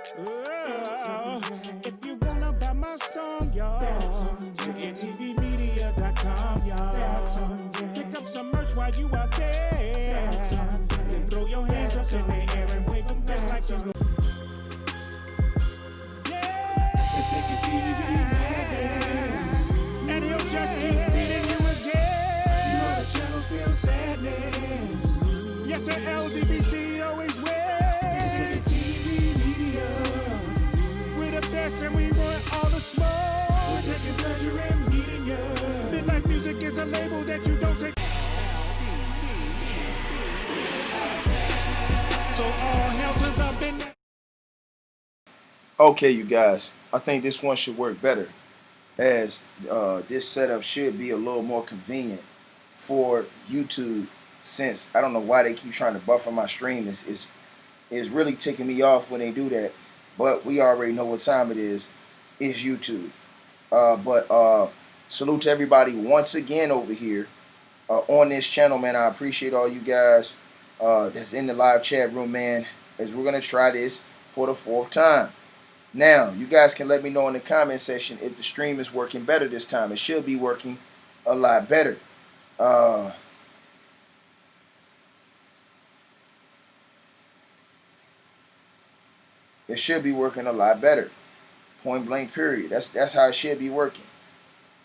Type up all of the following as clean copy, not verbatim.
If you wanna buy my song, y'all, TicketTVmedia.com, y'all. Pick up some merch while you out there. Then throw your hands up in the air and wave them just like you. Yeah, it's TicketTV madness, and he'll just keep beating you again. You know the channel's real sadness. Yes, the LDBC always wins. And we want all the smoke. We're taking pleasure in meeting you. Midlife Music is a label that you don't take. So all hell to the big. Okay, you guys, I think this one should work better, as this setup should be a little more convenient for YouTube, since I don't know why they keep trying to buffer my stream. Is really ticking me off when they do that. But we already know what time it is. It's YouTube. Salute to everybody once again over here on this channel, man. I appreciate all you guys that's in the live chat room, man, as we're going to try this for the 4th time. Now, you guys can let me know in the comment section if the stream is working better this time. It should be working a lot better. It should be working a lot better. Point blank period. That's how it should be working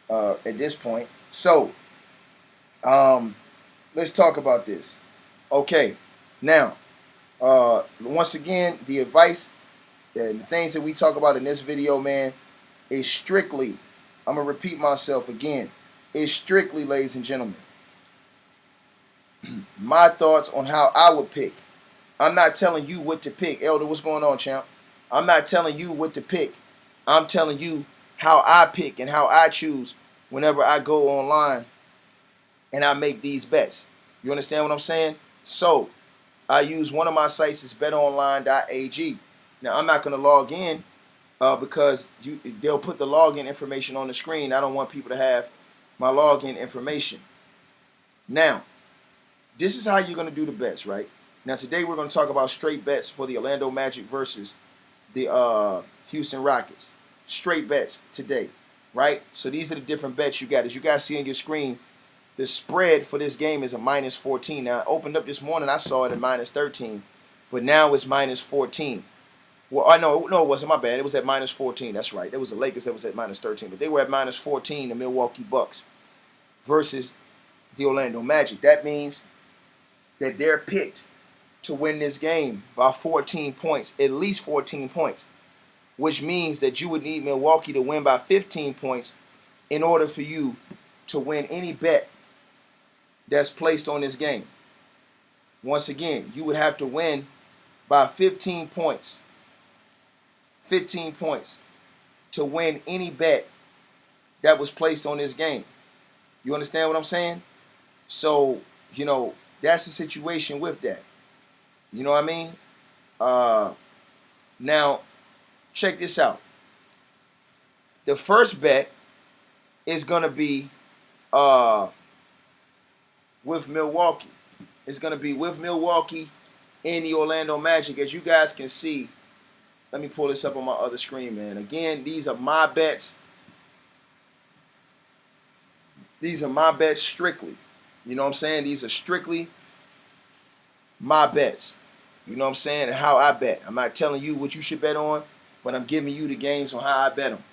at this point. So let's talk about this. Okay, now once again, the advice and the things that we talk about in this video, man, is strictly, I'm gonna repeat myself again, is strictly, ladies and gentlemen, my thoughts on how I would pick. I'm not telling you what to pick. Elder, what's going on, champ? I'm not telling you what to pick. I'm telling you how I pick and how I choose whenever I go online and I make these bets. You understand what I'm saying? So I use one of my sites, is betonline.ag. Now I'm not going to log in because they'll put the login information on the screen. I don't want people to have my login information. Now, this is how you're going to do the bets, right? Now today we're going to talk about straight bets for the Orlando Magic versus the Houston Rockets. Straight bets today, right? So these are the different bets you got. As you guys see on your screen, the spread for this game is a -14. Now I opened up this morning, I saw it at -13, but now it's -14. Well, I know, no, it wasn't, my bad. It was at -14. That's right. It was the Lakers that was at -13, but they were at -14. The Milwaukee Bucks versus the Orlando Magic. That means that they're picked to win this game by 14 points, at least 14 points, which means that you would need Milwaukee to win by 15 points in order for you to win any bet that's placed on this game. Once again, you would have to win by 15 points. 15 points to win any bet that was placed on this game. You understand what I'm saying? So, you know, that's the situation with that. You know what I mean? Now, check this out. The first bet is going to be with Milwaukee. It's going to be with Milwaukee and the Orlando Magic. As you guys can see, let me pull this up on my other screen, man. Again, these are my bets. These are my bets strictly. You know what I'm saying? These are strictly my bets. You know what I'm saying? And how I bet. I'm not telling you what you should bet on, but I'm giving you the games on how I bet them.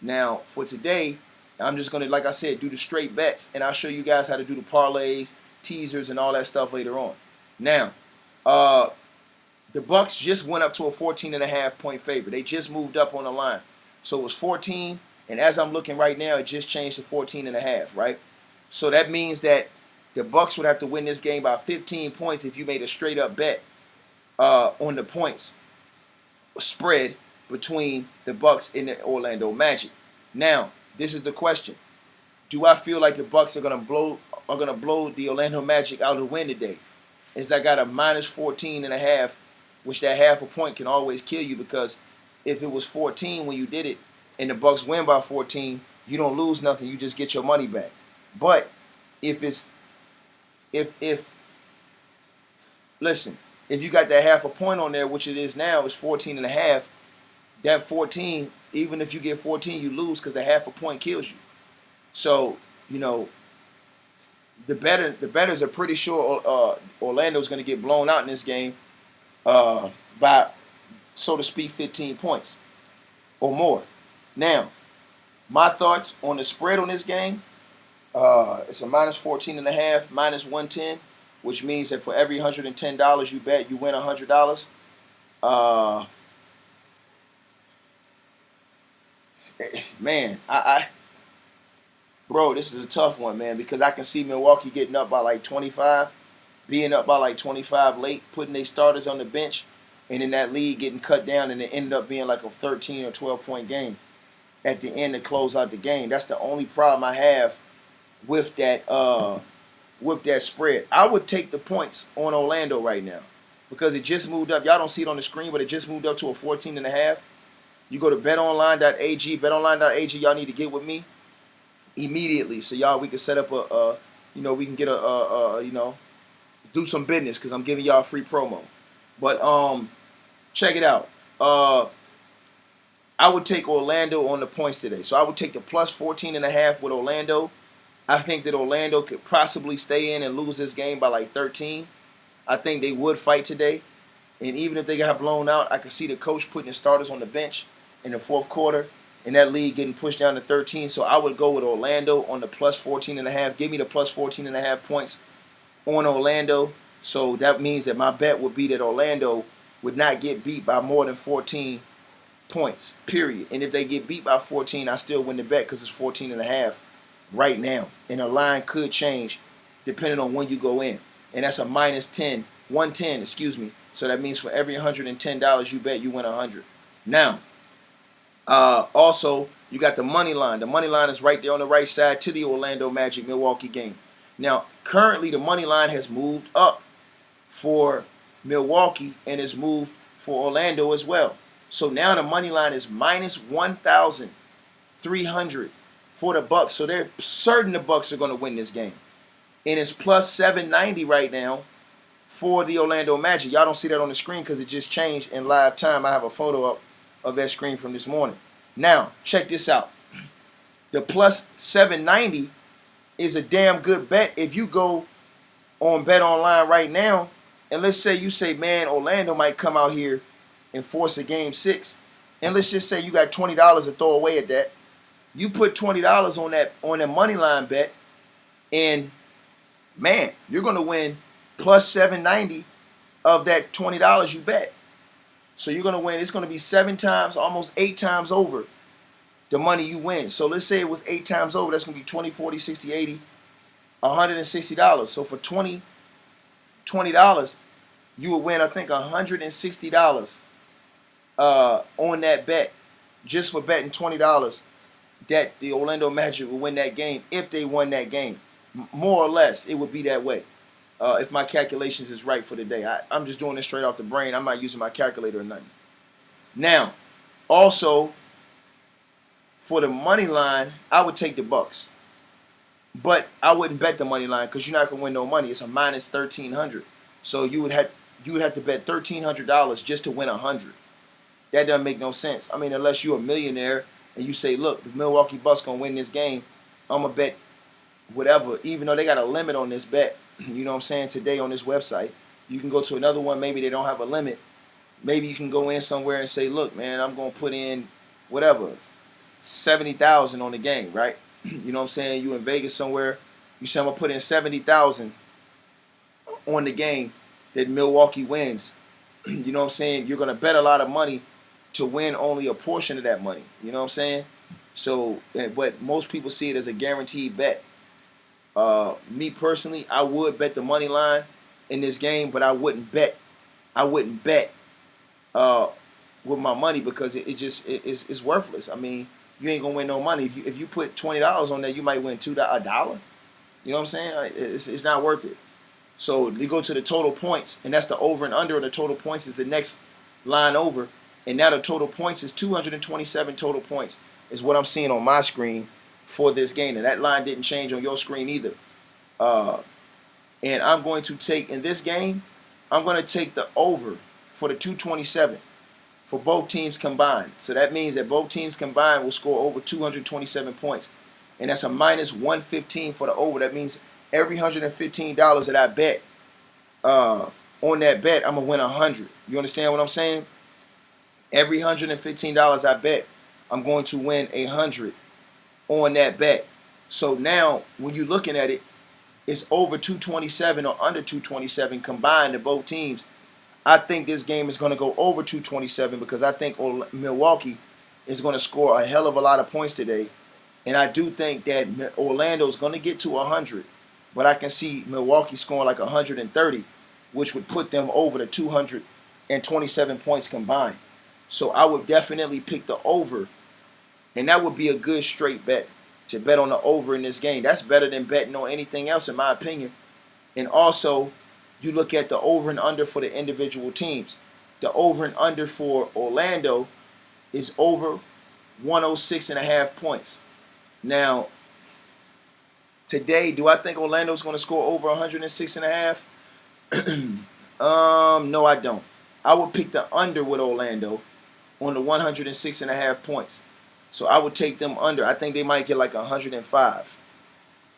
Now, for today, I'm just going to, like I said, do the straight bets, and I'll show you guys how to do the parlays, teasers, and all that stuff later on. Now, the Bucks just went up to a 14.5 point favorite. They just moved up on the line. So it was 14, and as I'm looking right now, it just changed to 14.5, right? So that means that the Bucks would have to win this game by 15 points if you made a straight up bet on the points spread between the Bucks and the Orlando Magic. Now, this is the question: do I feel like the Bucks are gonna blow the Orlando Magic out of the win today? Is I got a -14.5, which that half a point can always kill you, because if it was 14 when you did it and the Bucks win by 14, you don't lose nothing. You just get your money back. But if listen, if you got that half a point on there, which it is now, it's 14.5, that 14, even if you get 14, you lose because the half a point kills you. So, you know, the bettors are pretty sure Orlando's going to get blown out in this game by, so to speak, 15 points or more. Now, my thoughts on the spread on this game, it's a minus 14.5, minus 110, which means that for every $110 you bet, you win $100. Man, bro, this is a tough one, man, because I can see Milwaukee getting up by like 25, being up by like 25 late, putting their starters on the bench, and in that lead getting cut down, and it ended up being like a 13 or 12-point game at the end to close out the game. That's the only problem I have with that spread. I would take the points on Orlando right now because it just moved up. Y'all don't see it on the screen, but it just moved up to a 14.5. You go to betonline.ag, betonline.ag. Y'all need to get with me immediately, so y'all we can set up we can get do some business because I'm giving y'all a free promo. But check it out. I would take Orlando on the points today. So I would take the plus 14.5 with Orlando. I think that Orlando could possibly stay in and lose this game by like 13. I think they would fight today. And even if they got blown out, I could see the coach putting the starters on the bench in the fourth quarter and that lead getting pushed down to 13. So I would go with Orlando on the plus 14.5. Give me the plus 14.5 points on Orlando. So that means that my bet would be that Orlando would not get beat by more than 14 points, period. And if they get beat by 14, I still win the bet because it's 14.5 right now. And the line could change depending on when you go in. And that's a minus 110, excuse me. So that means for every $110 you bet, you win 100. Now, also, you got the money line. The money line is right there on the right side to the Orlando Magic Milwaukee game. Now, currently the money line has moved up for Milwaukee and has moved for Orlando as well. So now the money line is minus 1,300 for the Bucks. So they're certain the Bucks are going to win this game. And it's plus 790 right now for the Orlando Magic. Y'all don't see that on the screen because it just changed in live time. I have a photo up of that screen from this morning. Now, check this out. The plus 790 is a damn good bet if you go on Bet Online right now. And let's say you say, man, Orlando might come out here and force a game 6. And let's just say you got $20 to throw away at that. You put $20 on that money line bet, and man, you're going to win plus 790 of that $20 you bet. So you're going to win. It's going to be 7 times, almost 8 times over the money you win. So let's say it was 8 times over. That's going to be 20, 40, 60, 80, $160. So for $20, you would win, I think, $160 on that bet, just for betting $20 that the Orlando Magic will win that game if they won that game. More or less, it would be that way. If my calculations is right for the day. I'm just doing this straight off the brain. I'm not using my calculator or nothing. Now, also, for the money line, I would take the Bucks. But I wouldn't bet the money line because you're not going to win no money. It's a minus 1,300. So you would have to bet $1,300 just to win 100. That doesn't make no sense. I mean, unless you're a millionaire and you say, look, the Milwaukee Bucks going to win this game, I'm going to bet whatever, even though they got a limit on this bet. You know what I'm saying? Today on this website, you can go to another one. Maybe they don't have a limit. Maybe you can go in somewhere and say, look, man, I'm going to put in whatever, 70,000 on the game, right? You know what I'm saying? You in Vegas somewhere. You say, I'm going to put in 70,000 on the game that Milwaukee wins. You know what I'm saying? You're going to bet a lot of money to win only a portion of that money. You know what I'm saying? So, but most people see it as a guaranteed bet. Me personally, I would bet the money line in this game, but I wouldn't bet with my money because it's worthless. I mean, you ain't gonna win no money if you put $20 on there. You might win $1. You know what I'm saying? It's not worth it. So you go to the total points, and that's the over and under of the total points is the next line over, and now the total points is 227 total points is what I'm seeing on my screen for this game, and that line didn't change on your screen either. And I'm going to take in this game, I'm going to take the over for the 227 for both teams combined. So that means that both teams combined will score over 227 points. And that's a minus 115 for the over. That means every $115 that I bet on that bet, I'm going to win 100. You understand what I'm saying? Every $115 I bet, I'm going to win 100 on that bet. So now, when you're looking at it, it's over 227 or under 227 combined to both teams. I think this game is going to go over 227 because I think Milwaukee is going to score a hell of a lot of points today. And I do think that Orlando is going to get to 100. But I can see Milwaukee scoring like 130, which would put them over the 227 points combined. So I would definitely pick the over. And that would be a good straight bet to bet on the over in this game. That's better than betting on anything else, in my opinion. And also, you look at the over and under for the individual teams. The over and under for Orlando is over 106.5 points. Now, today, do I think Orlando's going to score over 106.5? No, I don't. I would pick the under with Orlando on the 106.5 points. So I would take them under. I think they might get like 105.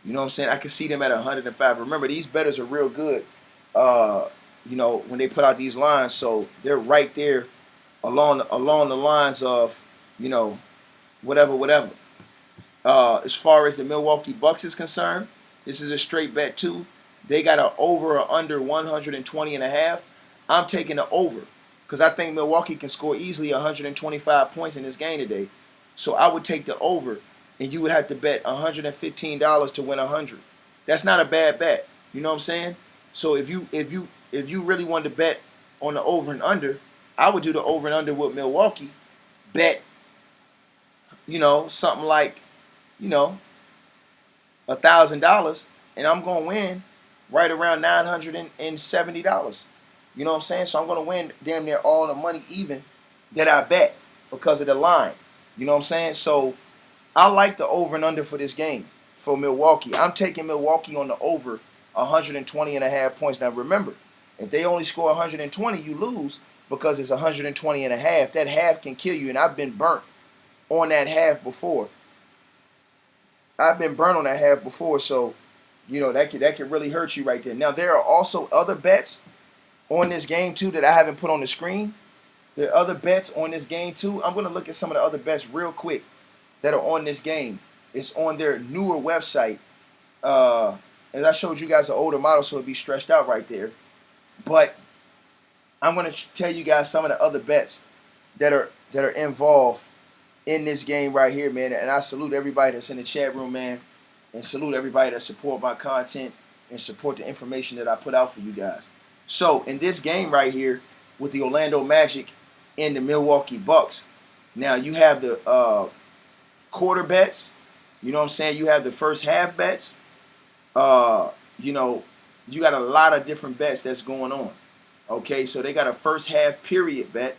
You know what I'm saying? I can see them at 105. Remember, these bettors are real good. When they put out these lines, so they're right there along the lines of, whatever. As far as the Milwaukee Bucks is concerned, this is a straight bet too. They got an over or under 120.5. I'm taking the over because I think Milwaukee can score easily 125 points in this game today. So I would take the over, and you would have to bet $115 to win 100. That's not a bad bet. You know what I'm saying? So if you really wanted to bet on the over and under, I would do the over and under with Milwaukee. Bet, something like, $1,000, and I'm gonna win right around $970. You know what I'm saying? So I'm gonna win damn near all the money even that I bet because of the line. You know what I'm saying? So I like the over and under for this game for Milwaukee. I'm taking Milwaukee on the over 120.5 points. Now remember, if they only score 120, you lose because it's 120.5. That half can kill you, and I've been burnt on that half before. So that could really hurt you right there. Now there are also other bets on this game too that I haven't put on the screen. There are other bets on this game too. I'm going to look at some of the other bets real quick that are on this game. It's on their newer website. As I showed you guys an older model, so it'd be stretched out right there. But I'm going to tell you guys some of the other bets that are involved in this game right here, man. And I salute everybody that's in the chat room, man. And salute everybody that support my content and support the information that I put out for you guys. So in this game right here with the Orlando Magic and the Milwaukee Bucks, now you have the quarter bets. You know what I'm saying? You have the first half bets. You got a lot of different bets that's going on. Okay, so they got a first half period bet.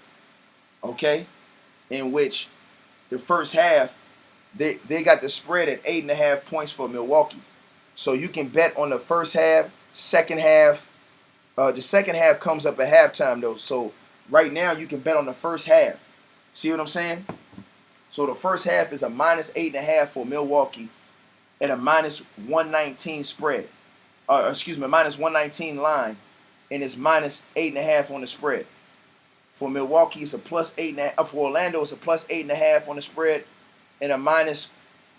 Okay, in which the first half they got the spread at 8.5 points for Milwaukee. So you can bet on the first half, second half. The second half comes up at halftime though. So right now you can bet on the first half. See what I'm saying? So the first half is a minus 8.5 for Milwaukee and a minus 119 spread. Minus 119 line, and it's minus 8.5 on the spread. For Milwaukee, it's a plus 8.5. For Orlando, it's a plus 8.5 on the spread and a minus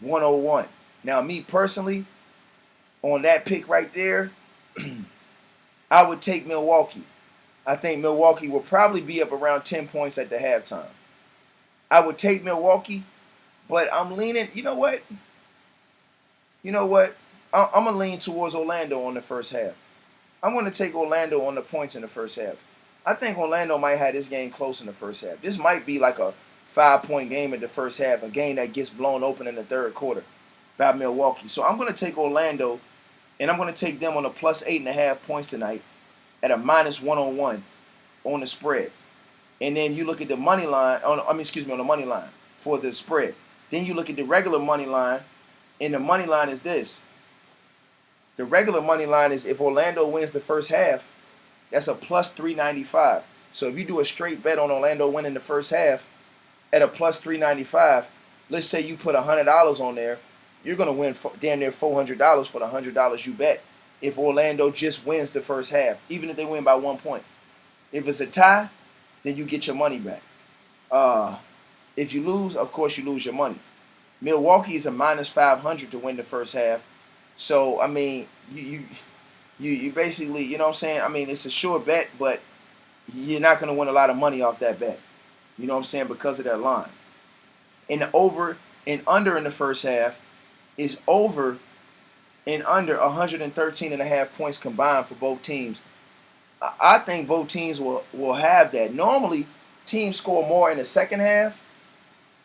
101. Now, me personally, on that pick right there, I would take Milwaukee. I think Milwaukee will probably be up around 10 points at the halftime. I would take Milwaukee, but I'm leaning, you know what? I'm going to lean towards Orlando on the first half. I'm going to take Orlando on the points in the first half. I think Orlando might have this game close in the first half. This might be like a 5-point game in the first half, a game that gets blown open in the third quarter by Milwaukee. So I'm going to take Orlando, and I'm going to take them on a plus 8.5 points tonight at a minus 101 on the spread. And then you look at the money line, on the money line for the spread. Then you look at the regular money line, and the money line is this. The regular money line is if Orlando wins the first half, that's a plus 395. So if you do a straight bet on Orlando winning the first half at a plus 395, let's say you put $100 on there, you're going to win damn near $400 for the $100 you bet if Orlando just wins the first half, even if they win by 1 point. If it's a tie, then you get your money back. If you lose, of course you lose your money. Milwaukee is a minus 500 to win the first half. So, I mean, you basically, you know what I'm saying? I mean, it's a sure bet, but you're not going to win a lot of money off that bet. You know what I'm saying? Because of that line. And the over and under in the first half is over and under 113.5 points combined for both teams. I think both teams will have that. Normally, teams score more in the second half.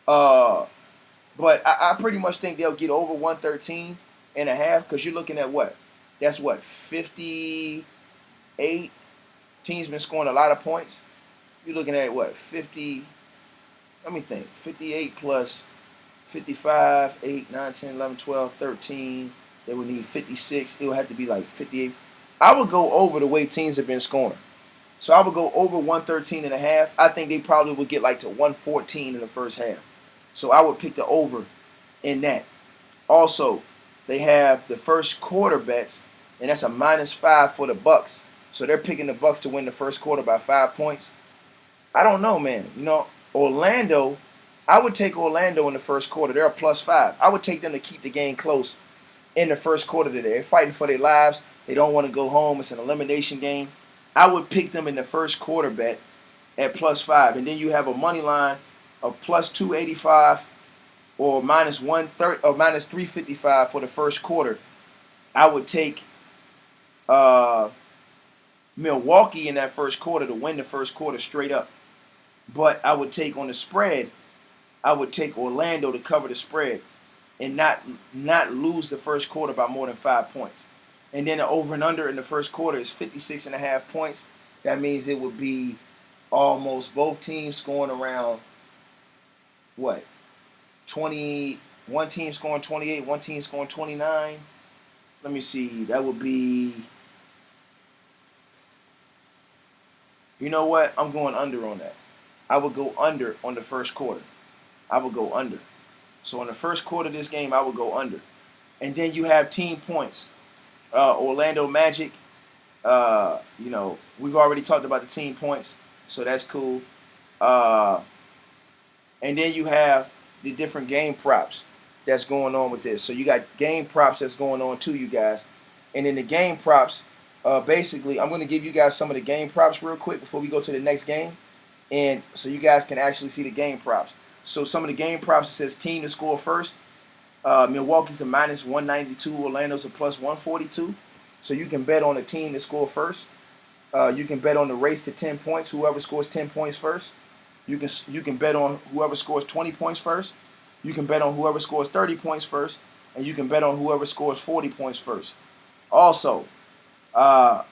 But I pretty much think they'll get over 113.5 because you're looking at what? That's what, 58 teams been scoring a lot of points. You're looking at what, 50, let me think, 58 plus 55, 8, 9, 10, 11, 12, 13. They would need 56. It would have to be like 58. I would go over the way teams have been scoring. So I would go over 113.5. I think they probably would get like to 114 in the first half. So I would pick the over in that. Also, they have the first quarter bets, and that's a -5 for the Bucks. So they're picking the Bucks to win the first quarter by 5 points. I don't know, man. You know, Orlando, I would take Orlando in the first quarter. They're a +5. I would take them to keep the game close in the first quarter today. They're fighting for their lives. They don't want to go home. It's an elimination game. I would pick them in the first quarter bet at +5. And then you have a money line of +285 or -130 or -355 for the first quarter. I would take Milwaukee in that first quarter to win the first quarter straight up. But I would take on the spread, I would take Orlando to cover the spread and not lose the first quarter by more than 5 points. And then the over and under in the first quarter is 56.5 points. That means it would be almost both teams scoring around what? 20, one team scoring 28, one team scoring 29. Let me see. That would be, you know what? I'm going under on that. I would go under on the first quarter. I would go under. So in the first quarter of this game, I would go under. And then you have team points. Orlando Magic, you know, we've already talked about the team points, so that's cool. And then you have the different game props that's going on with this. So you got game props that's going on too, you guys. And in the game props, basically, I'm going to give you guys some of the game props real quick before we go to the next game. And so you guys can actually see the game props. So some of the game props, it says team to score first. Milwaukee's a -192. Orlando's a +142. So you can bet on the team to score first. You can bet on the race to 10 points. Whoever scores 10 points first. You can bet on whoever scores 20 points first. You can bet on whoever scores 30 points first. And you can bet on whoever scores 40 points first. Also,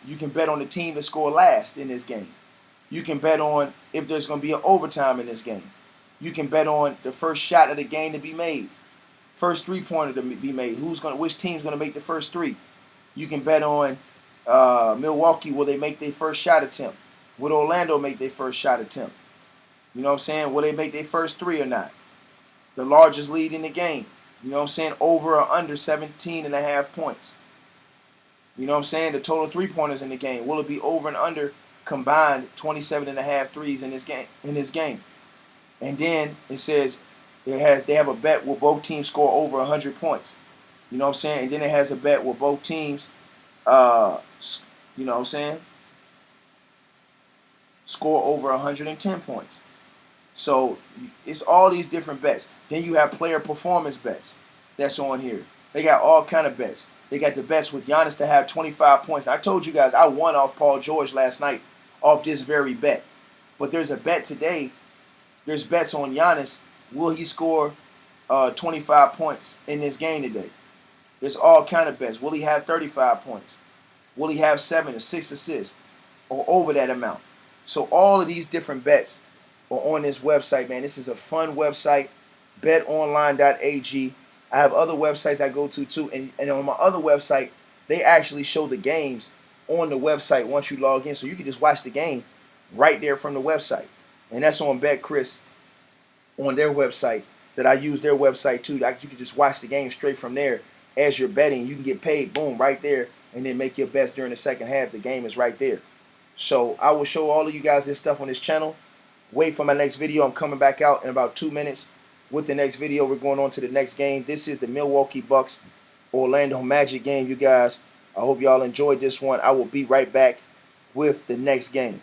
you can bet on the team to score last in this game. You can bet on if there's going to be an overtime in this game. You can bet on the first shot of the game to be made. First three-pointer to be made. Which team's going to make the first three? You can bet on Milwaukee. Will they make their first shot attempt? Will Orlando make their first shot attempt? You know what I'm saying? Will they make their first three or not? The largest lead in the game. You know what I'm saying? Over or under 17.5 points. You know what I'm saying? The total three-pointers in the game. Will it be over and under combined 27.5 threes in this game? And then it says they have a bet where both teams score over 100 points. You know what I'm saying? And then it has a bet where both teams, you know what I'm saying, score over 110 points. So it's all these different bets. Then you have player performance bets that's on here. They got all kind of bets. They got the bets with Giannis to have 25 points. I told you guys I won off Paul George last night off this very bet. But there's a bet today. There's bets on Giannis. Will he score 25 points in this game today? There's all kind of bets. Will he have 35 points? Will he have 7 or 6 assists or over that amount? So all of these different bets are on this website, man. This is a fun website, betonline.ag. I have other websites I go to too. And on my other website, they actually show the games on the website once you log in. So you can just watch the game right there from the website. And that's on BetChris on their website that I use their website too. Like you can just watch the game straight from there as you're betting. You can get paid, boom, right there, and then make your bets during the second half. The game is right there. So I will show all of you guys this stuff on this channel. Wait for my next video. I'm coming back out in about 2 minutes with the next video. We're going on to the next game. This is the Milwaukee Bucks Orlando Magic game, you guys. I hope y'all enjoyed this one. I will be right back with the next game.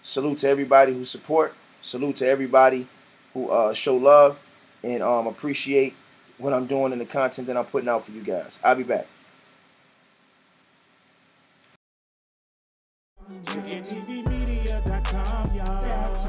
Salute to everybody who support. Salute to everybody who show love and appreciate what I'm doing and the content that I'm putting out for you guys. I'll be back.